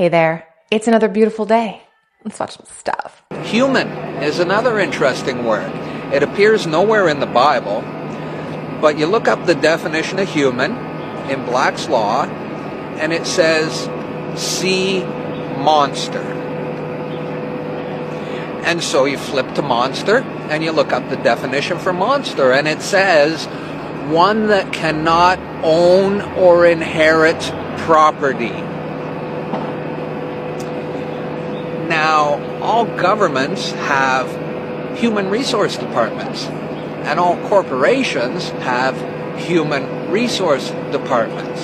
Hey there, it's another beautiful day. Let's watch some stuff. Human is another interesting word. It appears nowhere in the Bible, but you look up the definition of human in Black's Law, and it says sea monster. And so you flip to monster, and you look up the definition for monster, and it says one that cannot own or inherit property. Now, all governments have human resource departments, and all corporations have human resource departments.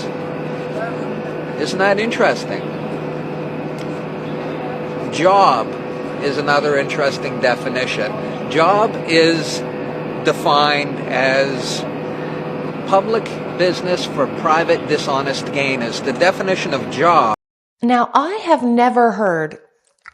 Isn't that interesting? Job is another interesting definition. Job is defined as public business for private dishonest gain is the definition of job. Now, I have never heard,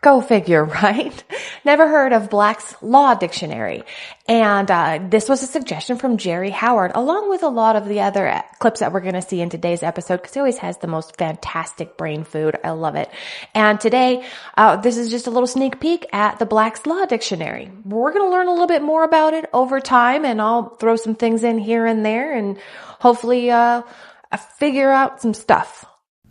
go figure, right? Never heard of Black's Law Dictionary. And this was a suggestion from Jerry Howard, along with a lot of the other clips that we're going to see in today's episode, because he always has the most fantastic brain food. I love it. And today, this is just a little sneak peek at the Black's Law Dictionary. We're going to learn a little bit more about it over time, and I'll throw some things in here and there, and hopefully figure out some stuff.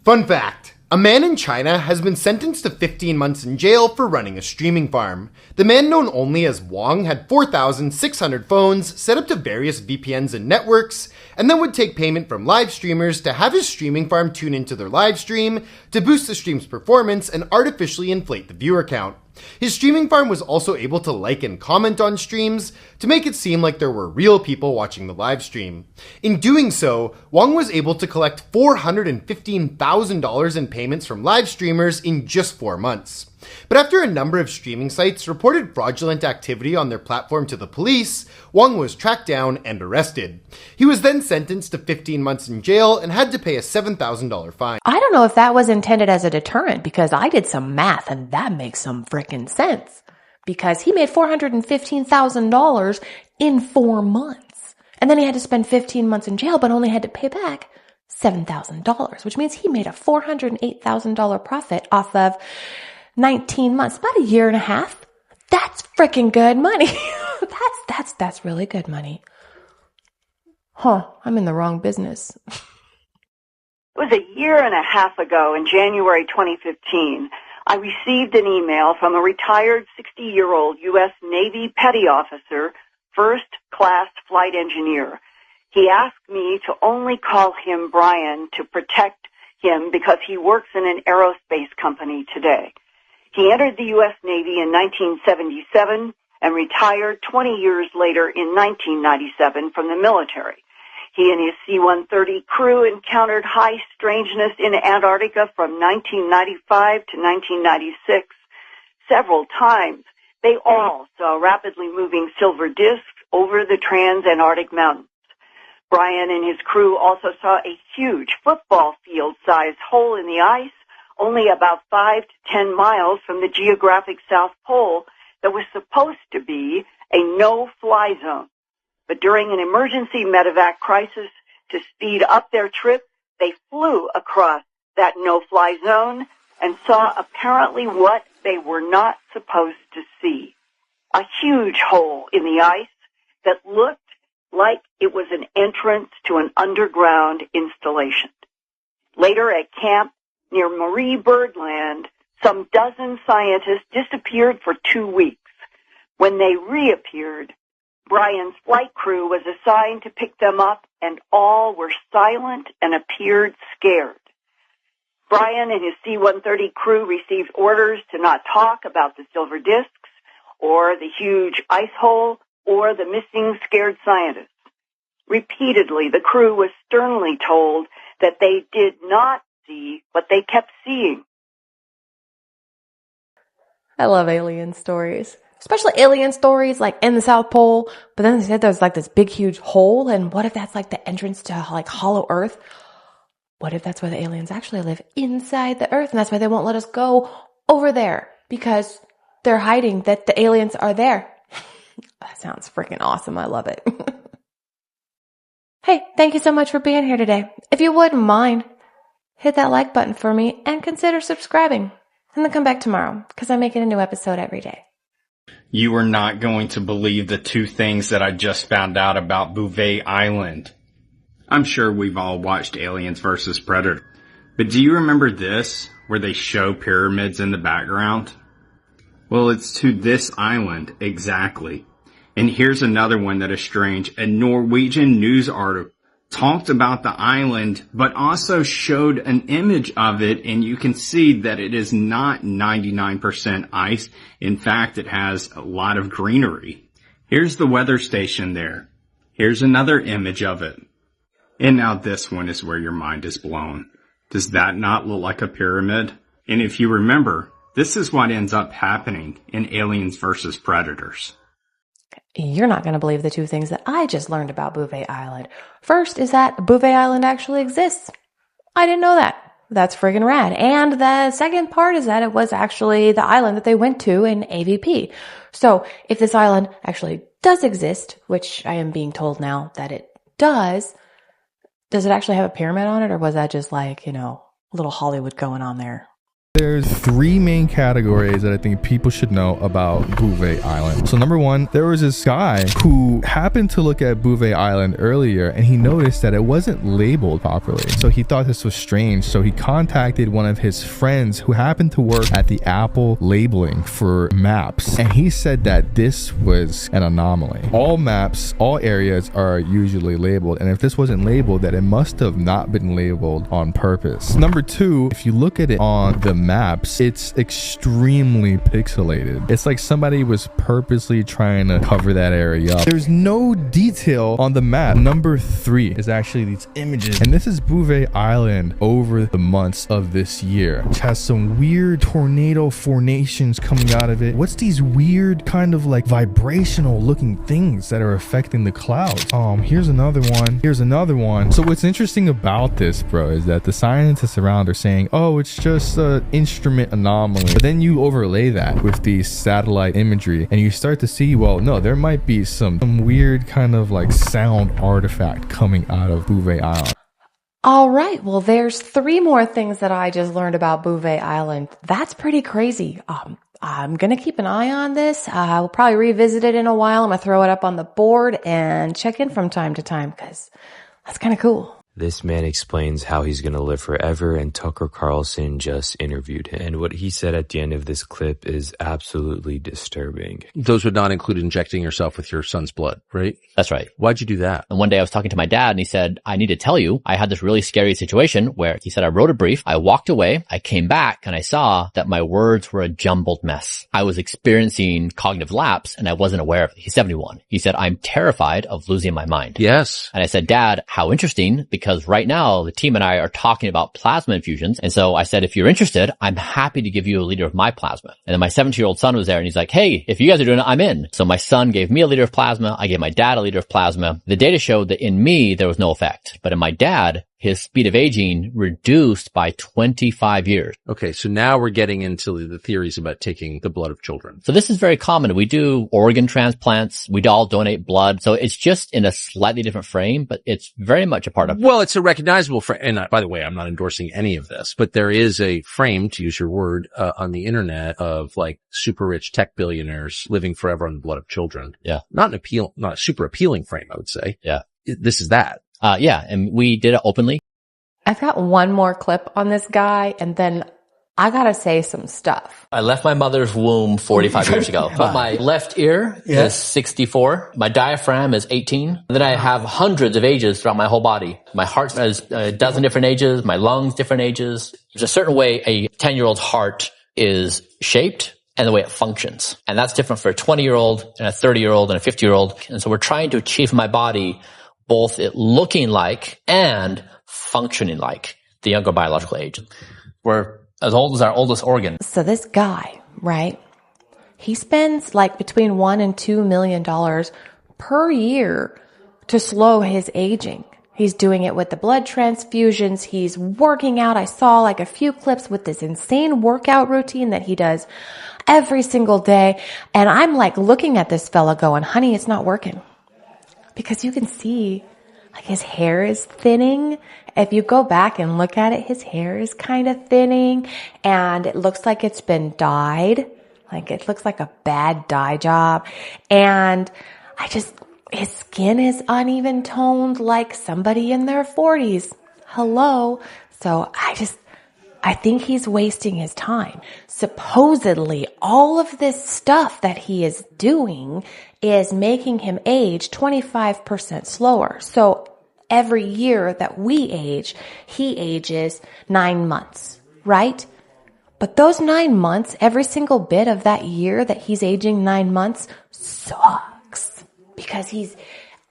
Fun fact. A man in China has been sentenced to 15 months in jail for running a streaming farm. The man, known only as Wong, had 4,600 phones set up to various VPNs and networks, and then would take payment from live streamers to have his streaming farm tune into their live stream to boost the stream's performance and artificially inflate the viewer count. His streaming farm was also able to like and comment on streams to make it seem like there were real people watching the live stream. In doing so, Wong was able to collect $415,000 in payments from live streamers in just 4 months. But after a number of streaming sites reported fraudulent activity on their platform to the police, Wong was tracked down and arrested. He was then sentenced to 15 months in jail and had to pay a $7,000 fine. I don't know if that was intended as a deterrent, because I did some math and that makes some frickin' sense. Because he made $415,000 in 4 months. And then he had to spend 15 months in jail, but only had to pay back $7,000, which means he made a $408,000 profit off of 19 months, about a year and a half. That's freaking good money. That's really good money. Huh, I'm in the wrong business. It was a year and a half ago in January 2015. I received an email from a retired 60-year-old U.S. Navy petty officer, first-class flight engineer. He asked me to only call him Brian to protect him because he works in an aerospace company today. He entered the U.S. Navy in 1977 and retired 20 years later in 1997 from the military. He and his C-130 crew encountered high strangeness in Antarctica from 1995 to 1996 several times. They all saw rapidly moving silver discs over the trans-Antarctic mountains. Brian and his crew also saw a huge football field-sized hole in the ice only about 5 to 10 miles from the geographic South Pole that was supposed to be a no-fly zone. But during an emergency medevac crisis, to speed up their trip, they flew across that no-fly zone and saw apparently what they were not supposed to see. A huge hole in the ice that looked like it was an entrance to an underground installation. Later at camp near Marie Birdland, some dozen scientists disappeared for 2 weeks. When they reappeared, Brian's flight crew was assigned to pick them up, and all were silent and appeared scared. Brian and his C-130 crew received orders to not talk about the silver discs or the huge ice hole or the missing scared scientists. Repeatedly, the crew was sternly told that they did not see what they kept seeing. I love alien stories, especially alien stories like in the South Pole. But then they said there's like this big, huge hole. And what if that's like the entrance to like hollow earth? What if that's where the aliens actually live, inside the earth? And that's why they won't let us go over there, because they're hiding that the aliens are there. That sounds freaking awesome. I love it. Hey, thank you so much for being here today. If you wouldn't mind, hit that like button for me and consider subscribing. And then come back tomorrow because I'm making a new episode every day. You are not going to believe the 2 things that I just found out about Bouvet Island. I'm sure we've all watched Aliens vs. Predator. But do you remember this, where they show pyramids in the background? Well, it's to this island, exactly. And here's another one that is strange. A Norwegian news article talked about the island, but also showed an image of it, and you can see that it is not 99% ice. In fact, it has a lot of greenery. Here's the weather station there. Here's another image of it. And now this one is where your mind is blown. Does that not look like a pyramid? And if you remember, this is what ends up happening in Aliens vs. Predators. You're not going to believe the 2 things that I just learned about Bouvet Island. First is that Bouvet Island actually exists. I didn't know that. That's friggin' rad. And the second part is that it was actually the island that they went to in AVP. So if this island actually does exist, which I am being told now that it does it actually have a pyramid on it, or was that just like, a little Hollywood going on there? There's 3 main categories that I think people should know about Bouvet Island. So number 1, there was this guy who happened to look at Bouvet Island earlier, and he noticed that it wasn't labeled properly. So he thought this was strange. So he contacted one of his friends who happened to work at the Apple labeling for maps. And he said that this was an anomaly. All maps, all areas are usually labeled. And if this wasn't labeled, that it must have not been labeled on purpose. Number 2, if you look at it on the maps, it's extremely pixelated. It's like somebody was purposely trying to cover that area up. There's no detail on the map. Number 3 is actually these images, and this is Bouvet Island over the months of this year, which has some weird tornado formations coming out of it. What's these weird kind of like vibrational looking things that are affecting the clouds? Here's another one. So what's interesting about this, bro, is that the scientists around are saying, oh, it's just instrument anomaly, but then you overlay that with the satellite imagery and you start to see, well, no, there might be some weird kind of like sound artifact coming out of Bouvet Island. All right. Well, there's 3 more things that I just learned about Bouvet Island. That's pretty crazy. I'm going to keep an eye on this. I'll probably revisit it in a while. I'm going to throw it up on the board and check in from time to time because that's kind of cool. This man explains how he's going to live forever, and Tucker Carlson just interviewed him. And what he said at the end of this clip is absolutely disturbing. Those would not include injecting yourself with your son's blood, right? That's right. Why'd you do that? And one day I was talking to my dad and he said, I need to tell you, I had this really scary situation where he said, I wrote a brief, I walked away, I came back and I saw that my words were a jumbled mess. I was experiencing cognitive lapse and I wasn't aware of it. He's 71. He said, I'm terrified of losing my mind. Yes. And I said, Dad, how interesting, because right now the team and I are talking about plasma infusions. And so I said, if you're interested, I'm happy to give you a liter of my plasma. And then my 17-year-old son was there and he's like, hey, if you guys are doing it, I'm in. So my son gave me a liter of plasma. I gave my dad a liter of plasma. The data showed that in me, there was no effect. But in my dad, his speed of aging reduced by 25 years. Okay, so now we're getting into the theories about taking the blood of children. So this is very common. We do organ transplants. We all donate blood. So it's just in a slightly different frame, but it's very much a part of. Well, it's a recognizable frame. And by the way, I'm not endorsing any of this, but there is a frame, to use your word, on the internet of like super rich tech billionaires living forever on the blood of children. Yeah. Not a super appealing frame, I would say. Yeah. This is that. Yeah, and we did it openly. I've got one more clip on this guy, and then I gotta say some stuff. I left my mother's womb 45 years ago. But my left ear is 64. My diaphragm is 18. And then I have hundreds of ages throughout my whole body. My heart is a dozen different ages. My lungs, different ages. There's a certain way a 10-year-old's heart is shaped and the way it functions. And that's different for a 20-year-old and a 30-year-old and a 50-year-old. And so we're trying to achieve in my body both it looking like and functioning like the younger biological age. We're as old as our oldest organ. So this guy, right, he spends like between $1 and $2 million per year to slow his aging. He's doing it with the blood transfusions. He's working out. I saw like a few clips with this insane workout routine that he does every single day. And I'm like looking at this fella going, honey, it's not working. Because you can see Like his hair is thinning. If you go back and look at it, his hair is kind of thinning and it looks like it's been dyed. Like it looks like a bad dye job. And his skin is uneven toned like somebody in their 40s. Hello. So I think he's wasting his time. Supposedly, all of this stuff that he is doing is making him age 25% slower. So every year that we age, he ages 9 months, right? But those 9 months, every single bit of that year that he's aging 9 months sucks because he's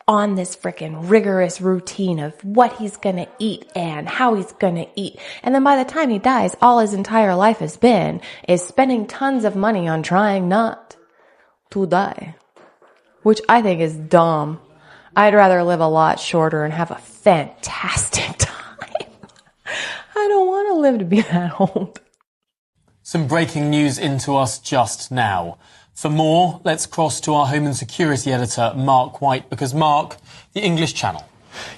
on this freaking rigorous routine of what he's gonna eat and how he's gonna eat. And then by the time he dies, all his entire life has been is spending tons of money on trying not to die, which I think is dumb. I'd rather live a lot shorter and have a fantastic time. I don't want to live to be that old. Some breaking news into us just now. For more, let's cross to our Home and Security editor, Mark White, because Mark, the English Channel.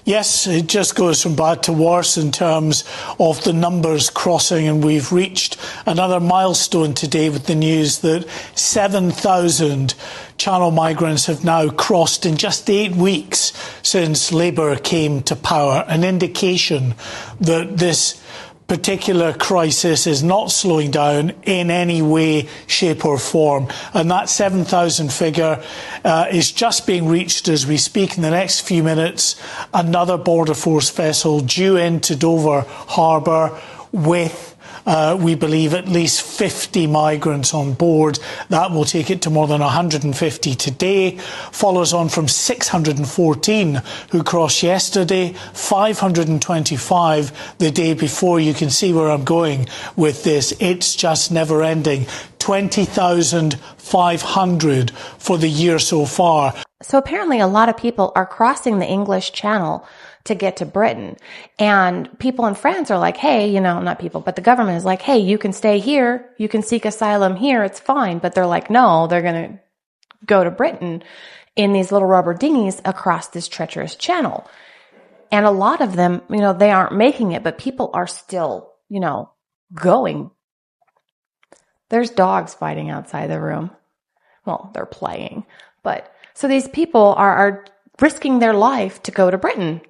Yes, it just goes from bad to worse in terms of the numbers crossing, and we've reached another milestone today with the news that 7,000 Channel migrants have now crossed in just 8 weeks since Labour came to power, an indication that this particular crisis is not slowing down in any way, shape or form. And that 7,000 figure is just being reached as we speak. In the next few minutes, another Border Force vessel due into Dover Harbour with we believe at least 50 migrants on board. That will take it to more than 150 today. Follows on from 614 who crossed yesterday, 525 the day before. You can see where I'm going with this. It's just never ending. 20,500 for the year so far. So apparently a lot of people are crossing the English Channel to get to Britain. And people in France are like, hey, not people, but the government is like, hey, you can stay here. You can seek asylum here. It's fine. But they're like, no, they're going to go to Britain in these little rubber dinghies across this treacherous channel. And a lot of them, they aren't making it, but people are still, going. There's dogs fighting outside the room. Well, they're playing. But so these people are risking their life to go to Britain.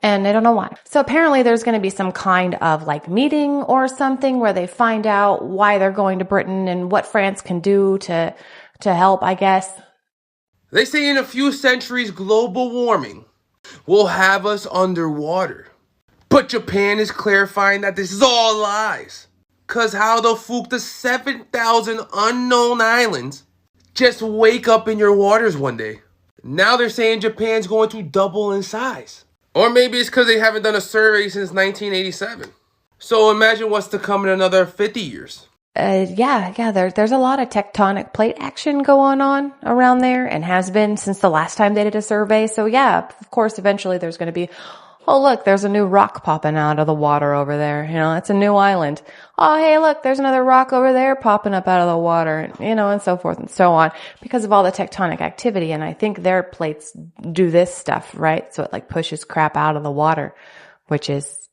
And I don't know why. So apparently there's going to be some kind of meeting or something where they find out why they're going to Britain and what France can do to help, I guess. They say in a few centuries, global warming will have us underwater. But Japan is clarifying that this is all lies. Cause how the fuck the 7,000 unknown islands just wake up in your waters one day? Now they're saying Japan's going to double in size. Or maybe it's because they haven't done a survey since 1987. So imagine what's to come in another 50 years. There's a lot of tectonic plate action going on around there and has been since the last time they did a survey. So yeah, of course, eventually there's going to be, oh look, there's a new rock popping out of the water over there. It's a new island. Oh, hey, look, there's another rock over there popping up out of the water, and so forth and so on because of all the tectonic activity. And I think their plates do this stuff, right? So it pushes crap out of the water, which is,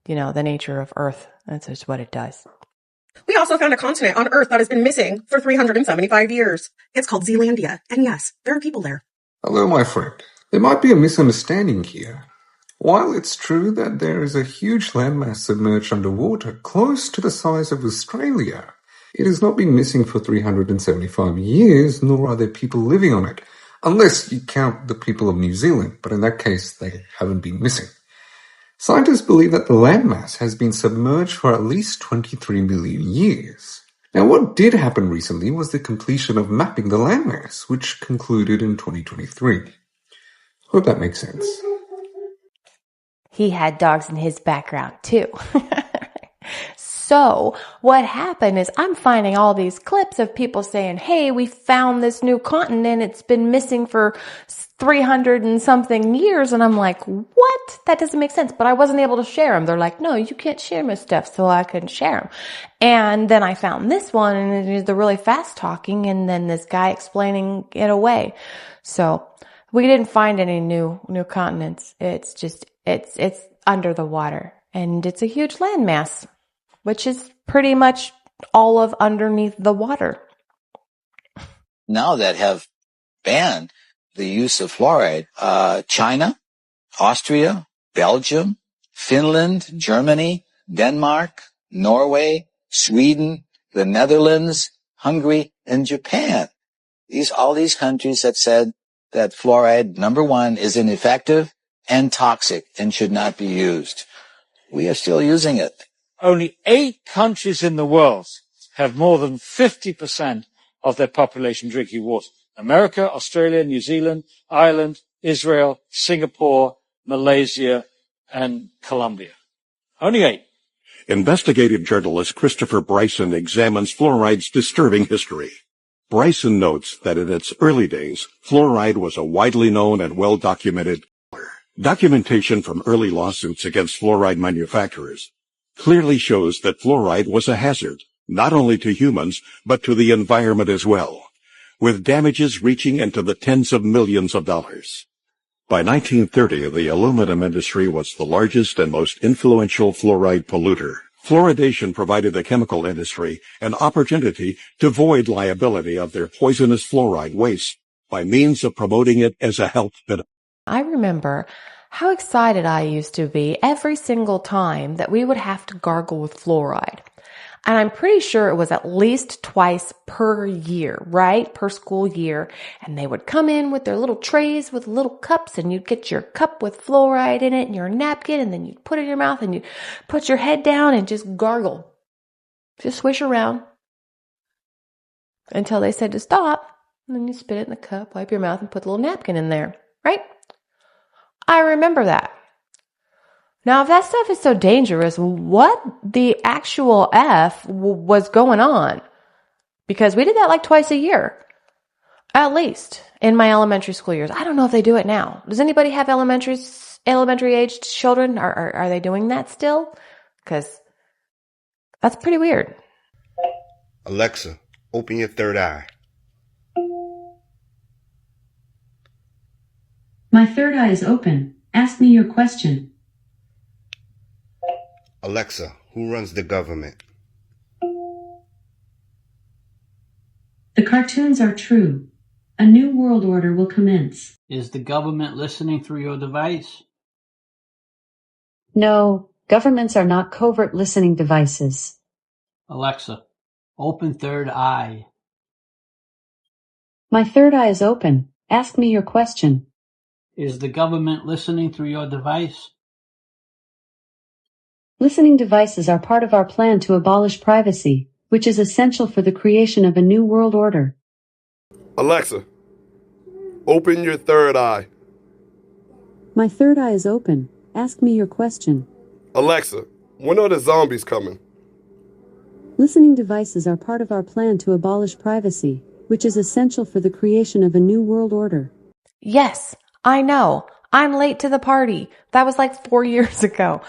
the nature of Earth. That's just what it does. We also found a continent on Earth that has been missing for 375 years. It's called Zealandia. And yes, there are people there. Hello, my friend. There might be a misunderstanding here. While it's true that there is a huge landmass submerged underwater close to the size of Australia, it has not been missing for 375 years, nor are there people living on it, unless you count the people of New Zealand, but in that case they haven't been missing. Scientists believe that the landmass has been submerged for at least 23 million years. Now, what did happen recently was the completion of mapping the landmass, which concluded in 2023. Hope that makes sense. He had dogs in his background too. So what happened is I'm finding all these clips of people saying, hey, we found this new continent. It's been missing for 300 and something years. And I'm like, what? That doesn't make sense. But I wasn't able to share them. They're like, no, you can't share my stuff. So I couldn't share them. And then I found this one and it is the really fast talking and then this guy explaining it away. So We didn't find any new continents. It's just, it's under the water, and it's a huge landmass, which is pretty much all of underneath the water. Now that have banned the use of fluoride, China, Austria, Belgium, Finland, Germany, Denmark, Norway, Sweden, the Netherlands, Hungary, and Japan. All these countries have said that fluoride, number one, is ineffective and toxic and should not be used. We are still using it. Only 8 countries in the world have more than 50% of their population drinking water. America, Australia, New Zealand, Ireland, Israel, Singapore, Malaysia, and Colombia. Only 8. Investigative journalist Christopher Bryson examines fluoride's disturbing history. Bryson notes that in its early days, fluoride was a widely known and well-documented killer. Documentation from early lawsuits against fluoride manufacturers clearly shows that fluoride was a hazard, not only to humans, but to the environment as well, with damages reaching into the tens of millions of dollars. By 1930, the aluminum industry was the largest and most influential fluoride polluter. Fluoridation provided the chemical industry an opportunity to void liability of their poisonous fluoride waste by means of promoting it as a health benefit. I remember how excited I used to be every single time that we would have to gargle with fluoride. And I'm pretty sure it was at least twice per year, right? Per school year. And they would come in with their little trays with little cups, and you'd get your cup with fluoride in it and your napkin, and then you'd put it in your mouth and you'd put your head down and just gargle. Just swish around until they said to stop. And then you spit it in the cup, wipe your mouth, and put a little napkin in there, right? I remember that. Now, if that stuff is so dangerous, what the actual F was going on? Because we did that like twice a year, at least in my elementary school years. I don't know if they do it now. Does anybody have elementary aged children? Are they doing that still? Because that's pretty weird. Alexa, open your third eye. My third eye is open. Ask me your question. Alexa, who runs the government? The cartoons are true. A new world order will commence. Is the government listening through your device? No, governments are not covert listening devices. Alexa, open third eye. My third eye is open. Ask me your question. Is the government listening through your device? Listening devices are part of our plan to abolish privacy, which is essential for the creation of a new world order. Alexa, open your third eye. My third eye is open. Ask me your question. Alexa, when are the zombies coming? Listening devices are part of our plan to abolish privacy, which is essential for the creation of a new world order. Yes, I know. I'm late to the party. That was like 4 years ago.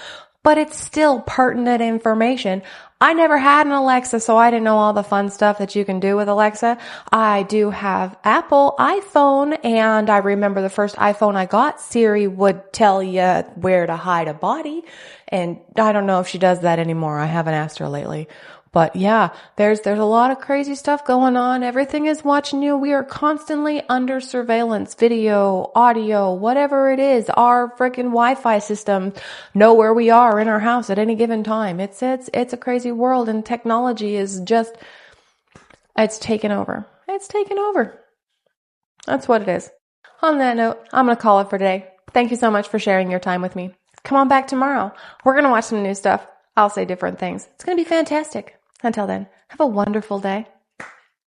But it's still pertinent information. I never had an Alexa, so I didn't know all the fun stuff that you can do with Alexa. I do have Apple iPhone, and I remember the first iPhone I got, Siri would tell you where to hide a body. And I don't know if she does that anymore. I haven't asked her lately. But yeah, there's a lot of crazy stuff going on. Everything is watching you. We are constantly under surveillance, video, audio, whatever it is. Our freaking Wi-Fi system know where we are in our house at any given time. It's a crazy world, and technology is just, it's taken over. It's taken over. That's what it is. On that note, I'm going to call it for today. Thank you so much for sharing your time with me. Come on back tomorrow. We're going to watch some new stuff. I'll say different things. It's going to be fantastic. Until then, have a wonderful day.